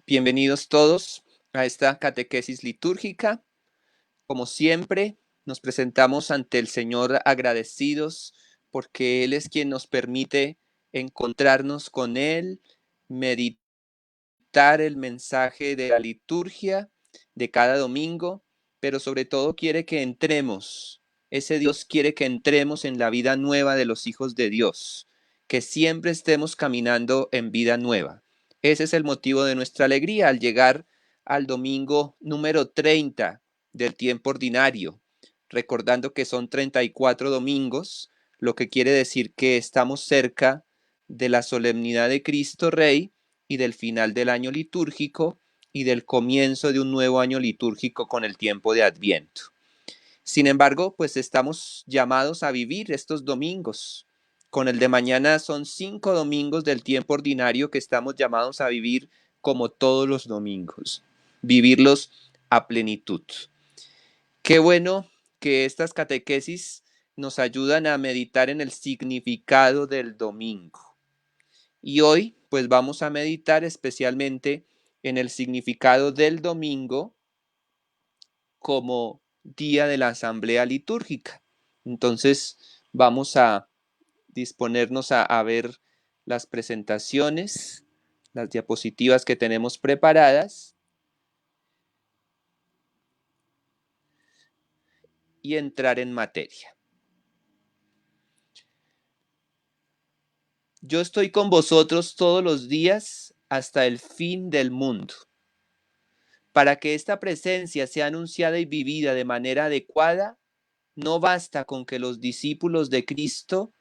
Bienvenidos todos a esta catequesis litúrgica. Como siempre, nos presentamos ante el Señor agradecidos porque Él es quien nos permite encontrarnos con Él, meditar el mensaje de la liturgia de cada domingo, pero sobre todo quiere que entremos. Ese Dios quiere que entremos en la vida nueva de los hijos de Dios, que siempre estemos caminando en vida nueva. Ese es el motivo de nuestra alegría al llegar al domingo número 30 del tiempo ordinario, recordando que son 34 domingos, lo que quiere decir que estamos cerca de la solemnidad de Cristo Rey y del final del año litúrgico y del comienzo de un nuevo año litúrgico con el tiempo de Adviento. Sin embargo, pues estamos llamados a vivir estos domingos. Con el de mañana son 5 domingos del tiempo ordinario que estamos llamados a vivir como todos los domingos, vivirlos a plenitud. Qué bueno que estas catequesis nos ayudan a meditar en el significado del domingo. Y hoy, pues vamos a meditar especialmente en el significado del domingo como día de la asamblea litúrgica. Entonces, vamos a disponernos a ver las presentaciones, las diapositivas que tenemos preparadas y entrar en materia. Yo estoy con vosotros todos los días hasta el fin del mundo. Para que esta presencia sea anunciada y vivida de manera adecuada, no basta con que los discípulos de Cristo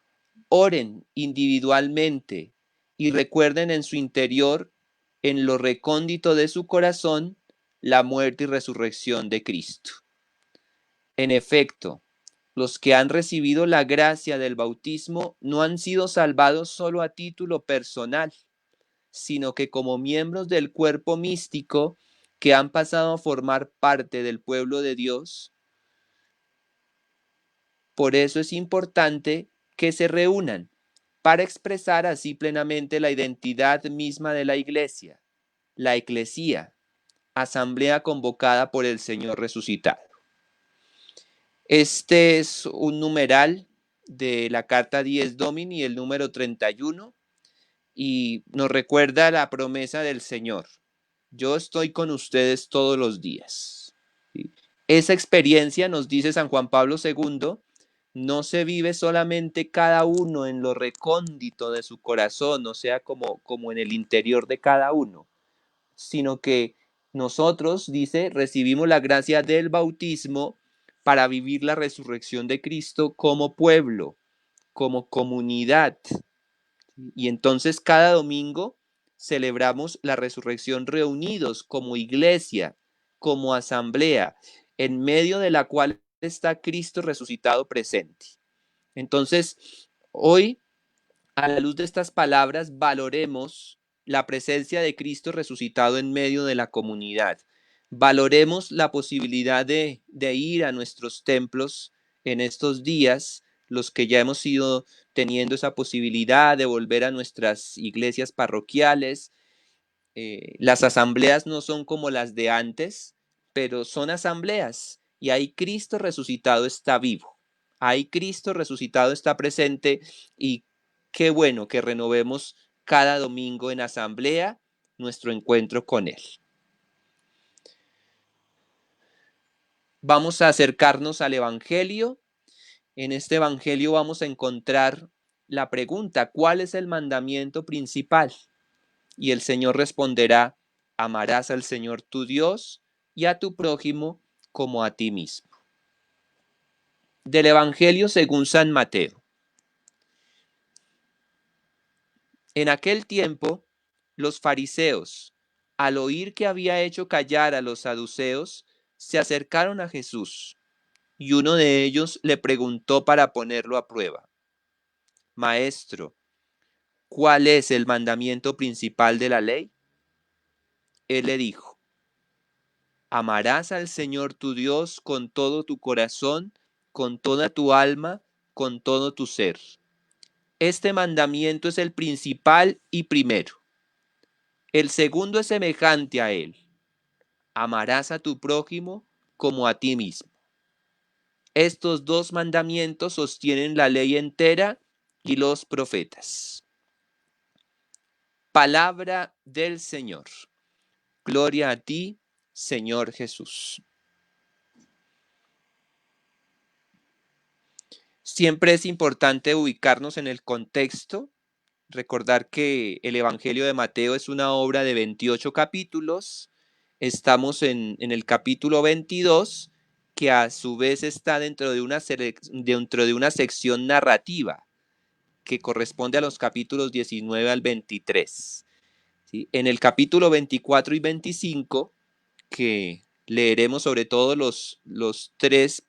oren individualmente y recuerden en su interior, en lo recóndito de su corazón, la muerte y resurrección de Cristo. En efecto, los que han recibido la gracia del bautismo no han sido salvados solo a título personal, sino que como miembros del cuerpo místico que han pasado a formar parte del pueblo de Dios. Por eso es importante que se reúnan para expresar así plenamente la identidad misma de la Iglesia, la eclesía, asamblea convocada por el Señor resucitado. Este es un numeral de la carta Dies Domini, el número 31, y nos recuerda la promesa del Señor. Yo estoy con ustedes todos los días. Esa experiencia, nos dice San Juan Pablo II, no se vive solamente cada uno en lo recóndito de su corazón, o sea, como en el interior de cada uno, sino que nosotros, dice, recibimos la gracia del bautismo para vivir la resurrección de Cristo como pueblo, como comunidad. Y entonces cada domingo celebramos la resurrección reunidos como iglesia, como asamblea, en medio de la cual está Cristo resucitado presente. Entonces, hoy, a la luz de estas palabras, valoremos la presencia de Cristo resucitado en medio de la comunidad. Valoremos la posibilidad de ir a nuestros templos en estos días, los que ya hemos ido teniendo esa posibilidad de volver a nuestras iglesias parroquiales. Las asambleas no son como las de antes, pero son asambleas y ahí Cristo resucitado está vivo. Ahí Cristo resucitado está presente y qué bueno que renovemos cada domingo en asamblea nuestro encuentro con Él. Vamos a acercarnos al Evangelio. En este Evangelio vamos a encontrar la pregunta, ¿cuál es el mandamiento principal? Y el Señor responderá, amarás al Señor tu Dios y a tu prójimo como a ti mismo. Del Evangelio según San Mateo. En aquel tiempo, los fariseos, al oír que había hecho callar a los saduceos, se acercaron a Jesús, y uno de ellos le preguntó para ponerlo a prueba, Maestro, ¿cuál es el mandamiento principal de la ley? Él le dijo, amarás al Señor tu Dios con todo tu corazón, con toda tu alma, con todo tu ser. Este mandamiento es el principal y primero. El segundo es semejante a él. Amarás a tu prójimo como a ti mismo. Estos dos mandamientos sostienen la ley entera y los profetas. Palabra del Señor. Gloria a ti, Señor Jesús. Siempre es importante ubicarnos en el contexto, recordar que el Evangelio de Mateo es una obra de 28 capítulos. Estamos en el capítulo 22, que a su vez está dentro de una sección narrativa que corresponde a los capítulos 19 al 23. ¿Sí? En el capítulo 24 y 25, que leeremos sobre todo los tres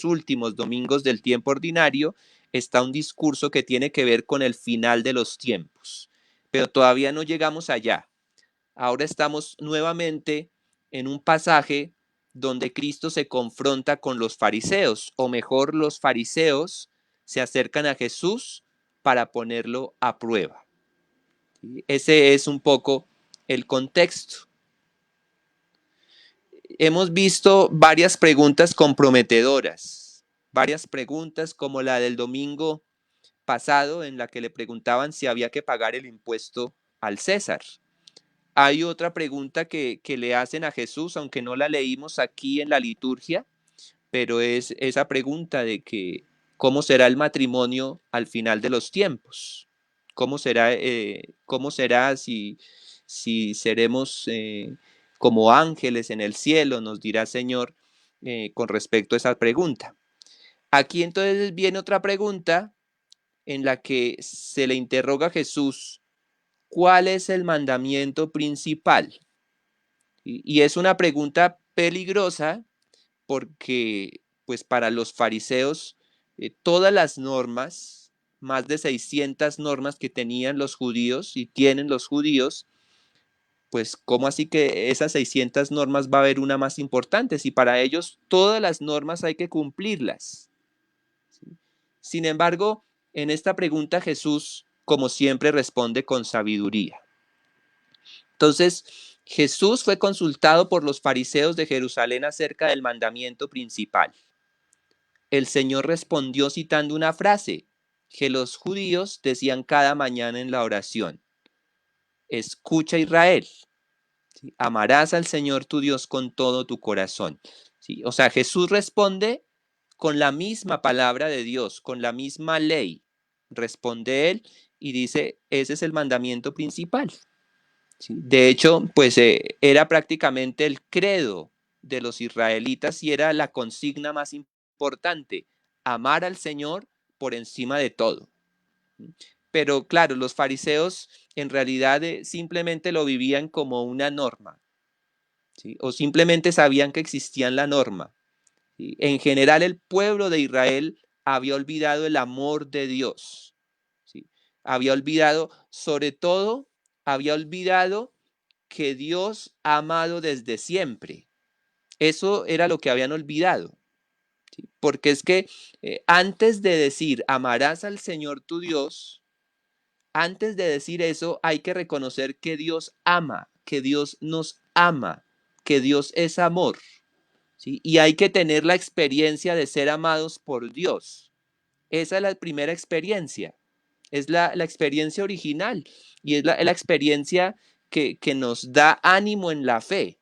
últimos domingos del tiempo ordinario, está un discurso que tiene que ver con el final de los tiempos. Pero todavía no llegamos allá. Ahora estamos nuevamente en un pasaje donde Cristo se confronta con los fariseos, o mejor, los fariseos se acercan a Jesús para ponerlo a prueba. Ese es un poco el contexto. Hemos visto varias preguntas comprometedoras, varias preguntas como la del domingo pasado en la que le preguntaban si había que pagar el impuesto al César. Hay otra pregunta que le hacen a Jesús, aunque no la leímos aquí en la liturgia, pero es esa pregunta de que cómo será el matrimonio al final de los tiempos, cómo será si seremos como ángeles en el cielo, nos dirá Señor con respecto a esa pregunta. Aquí entonces viene otra pregunta en la que se le interroga a Jesús, ¿cuál es el mandamiento principal? Y es una pregunta peligrosa porque, pues, para los fariseos, todas las normas, más de 600 normas que tenían los judíos y tienen los judíos, pues, ¿cómo así que esas 600 normas va a haber una más importante? Si para ellos todas las normas hay que cumplirlas. ¿Sí? Sin embargo, en esta pregunta Jesús, como siempre, responde con sabiduría. Entonces, Jesús fue consultado por los fariseos de Jerusalén acerca del mandamiento principal. El Señor respondió citando una frase que los judíos decían cada mañana en la oración. Escucha, Israel, ¿sí? Amarás al Señor tu Dios con todo tu corazón. ¿Sí? O sea, Jesús responde con la misma palabra de Dios, con la misma ley. Responde él y dice, ese es el mandamiento principal. ¿Sí? De hecho, pues era prácticamente el credo de los israelitas y era la consigna más importante, amar al Señor por encima de todo. Pero claro, los fariseos en realidad simplemente lo vivían como una norma, ¿sí? O simplemente sabían que existía la norma. ¿Sí? En general, el pueblo de Israel había olvidado el amor de Dios. ¿Sí? Había olvidado, sobre todo, había olvidado que Dios ha amado desde siempre. Eso era lo que habían olvidado. ¿Sí? Porque es que antes de decir amarás al Señor tu Dios, antes de decir eso hay que reconocer que Dios ama, que Dios nos ama, que Dios es amor. ¿Sí? Y hay que tener la experiencia de ser amados por Dios. Esa es la primera experiencia. Es la experiencia original y es la experiencia que nos da ánimo en la fe.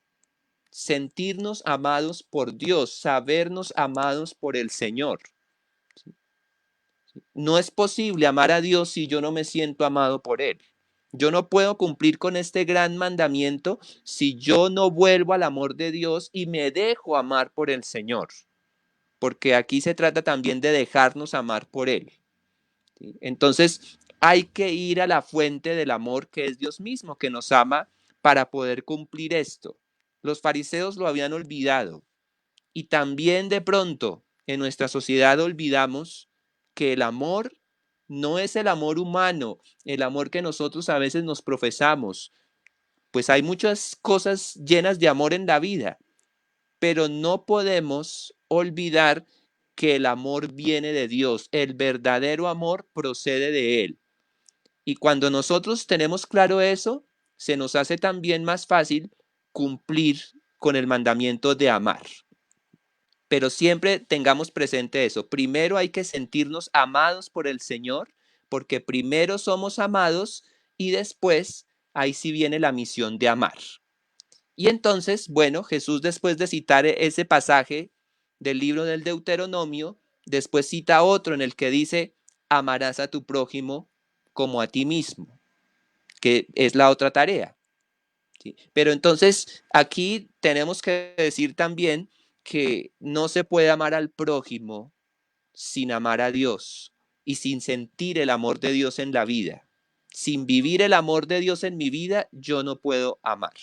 Sentirnos amados por Dios, sabernos amados por el Señor. No es posible amar a Dios si yo no me siento amado por Él. Yo no puedo cumplir con este gran mandamiento si yo no vuelvo al amor de Dios y me dejo amar por el Señor. Porque aquí se trata también de dejarnos amar por Él. ¿Sí? Entonces hay que ir a la fuente del amor que es Dios mismo, que nos ama para poder cumplir esto. Los fariseos lo habían olvidado y también de pronto en nuestra sociedad olvidamos que el amor no es el amor humano, el amor que nosotros a veces nos profesamos. Pues hay muchas cosas llenas de amor en la vida, pero no podemos olvidar que el amor viene de Dios, el verdadero amor procede de Él. Y cuando nosotros tenemos claro eso, se nos hace también más fácil cumplir con el mandamiento de amar. Pero siempre tengamos presente eso. Primero hay que sentirnos amados por el Señor, porque primero somos amados y después ahí sí viene la misión de amar. Y entonces, bueno, Jesús, después de citar ese pasaje del libro del Deuteronomio, después cita otro en el que dice, amarás a tu prójimo como a ti mismo, que es la otra tarea. ¿Sí? Pero entonces aquí tenemos que decir también que no se puede amar al prójimo sin amar a Dios y sin sentir el amor de Dios en la vida. Sin vivir el amor de Dios en mi vida, yo no puedo amar.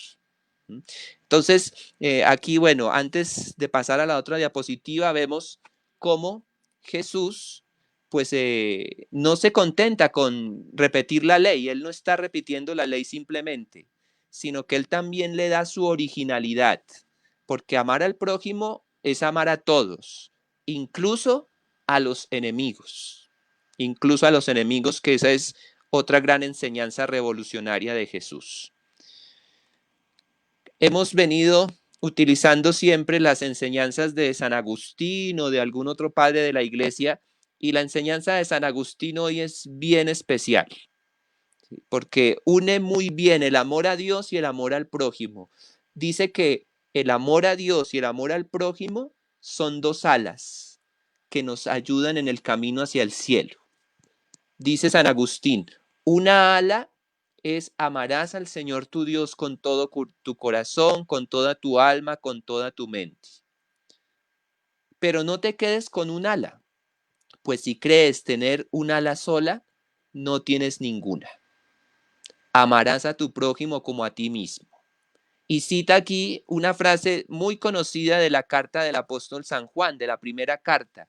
Entonces, aquí, bueno, antes de pasar a la otra diapositiva, vemos cómo Jesús, pues, no se contenta con repetir la ley. Él no está repitiendo la ley simplemente, sino que él también le da su originalidad, porque amar al prójimo es amar a todos, incluso a los enemigos, incluso a los enemigos, que esa es otra gran enseñanza revolucionaria de Jesús. Hemos venido utilizando siempre las enseñanzas de San Agustín o de algún otro padre de la iglesia, y la enseñanza de San Agustín hoy es bien especial, porque une muy bien el amor a Dios y el amor al prójimo. Dice que el amor a Dios y el amor al prójimo son dos alas que nos ayudan en el camino hacia el cielo. Dice San Agustín, una ala es amarás al Señor tu Dios con todo tu corazón, con toda tu alma, con toda tu mente. Pero no te quedes con un ala, pues si crees tener un ala sola, no tienes ninguna. Amarás a tu prójimo como a ti mismo. Y cita aquí una frase muy conocida de la carta del apóstol San Juan, de la primera carta.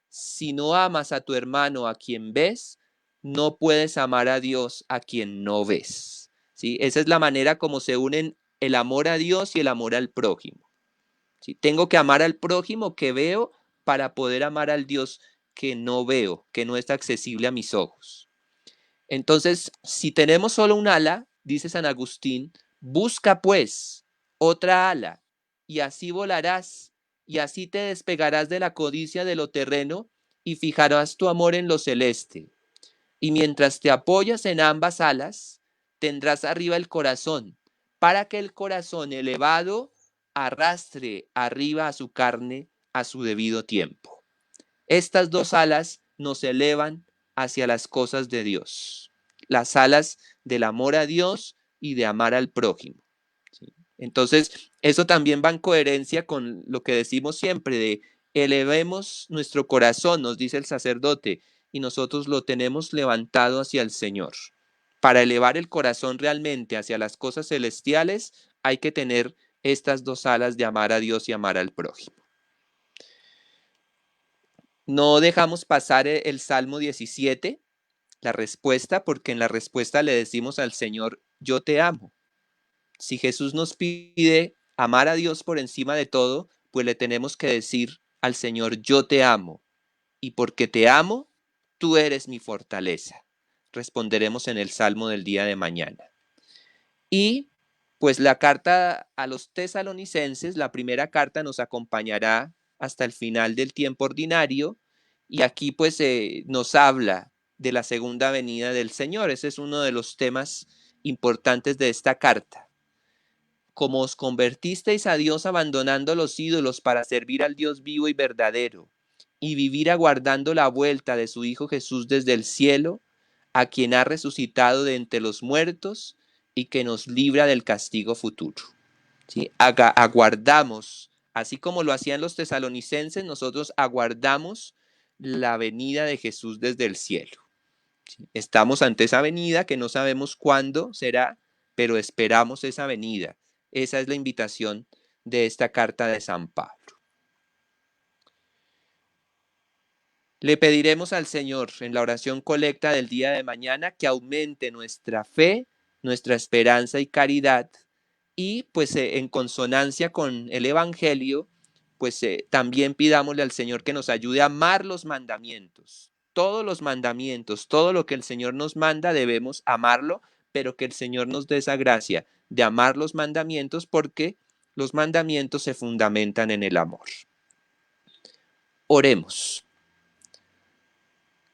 Si no amas a tu hermano a quien ves, no puedes amar a Dios a quien no ves. ¿Sí? Esa es la manera como se unen el amor a Dios y el amor al prójimo. ¿Sí? Tengo que amar al prójimo que veo para poder amar al Dios que no veo, que no está accesible a mis ojos. Entonces, si tenemos solo un ala, dice San Agustín, busca pues otra ala y así volarás y así te despegarás de la codicia de lo terreno y fijarás tu amor en lo celeste. Y mientras te apoyas en ambas alas, tendrás arriba el corazón, para que el corazón elevado arrastre arriba a su carne a su debido tiempo. Estas dos alas nos elevan hacia las cosas de Dios, las alas del amor a Dios y de amar al prójimo. ¿Sí? Entonces, eso también va en coherencia con lo que decimos siempre de elevemos nuestro corazón, nos dice el sacerdote, y nosotros lo tenemos levantado hacia el Señor. Para elevar el corazón realmente hacia las cosas celestiales, hay que tener estas dos alas de amar a Dios y amar al prójimo. No dejamos pasar el Salmo 17, la respuesta, porque en la respuesta le decimos al Señor, yo te amo. Si Jesús nos pide amar a Dios por encima de todo, pues le tenemos que decir al Señor, yo te amo. Y porque te amo, tú eres mi fortaleza. Responderemos en el Salmo del día de mañana. Y pues la carta a los tesalonicenses, la primera carta nos acompañará hasta el final del tiempo ordinario, y aquí pues nos habla de la segunda venida del Señor. Ese es uno de los temas importantes de esta carta. Como os convertisteis a Dios abandonando los ídolos para servir al Dios vivo y verdadero, y vivir aguardando la vuelta de su Hijo Jesús desde el cielo, a quien ha resucitado de entre los muertos y que nos libra del castigo futuro. ¿Sí? Aguardamos, así como lo hacían los tesalonicenses, nosotros aguardamos la venida de Jesús desde el cielo. ¿Sí? Estamos ante esa venida que no sabemos cuándo será, pero esperamos esa venida. Esa es la invitación de esta carta de San Pablo. Le pediremos al Señor en la oración colecta del día de mañana que aumente nuestra fe, nuestra esperanza y caridad, y pues en consonancia con el Evangelio, pues también pidámosle al Señor que nos ayude a amar los mandamientos. Todos los mandamientos, todo lo que el Señor nos manda debemos amarlo pero que el Señor nos dé esa gracia de amar los mandamientos porque los mandamientos se fundamentan en el amor. Oremos.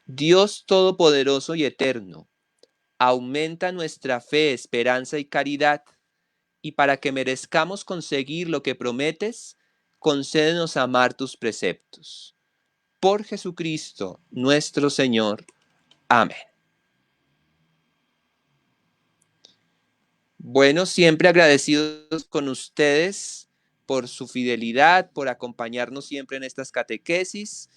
Dios Todopoderoso y Eterno, aumenta nuestra fe, esperanza y caridad, y para que merezcamos conseguir lo que prometes, concédenos amar tus preceptos. Por Jesucristo nuestro Señor. Amén. Bueno, siempre agradecidos con ustedes por su fidelidad, por acompañarnos siempre en estas catequesis.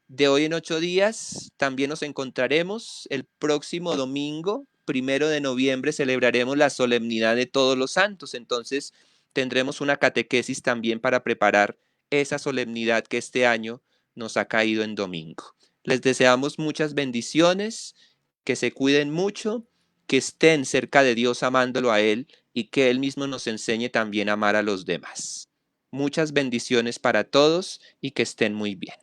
De hoy en 8 días también nos encontraremos el próximo domingo, 1 de noviembre, celebraremos la solemnidad de todos los santos. Entonces tendremos una catequesis también para preparar esa solemnidad que este año nos ha caído en domingo. Les deseamos muchas bendiciones, que se cuiden mucho, que estén cerca de Dios amándolo a Él y que Él mismo nos enseñe también a amar a los demás. Muchas bendiciones para todos y que estén muy bien.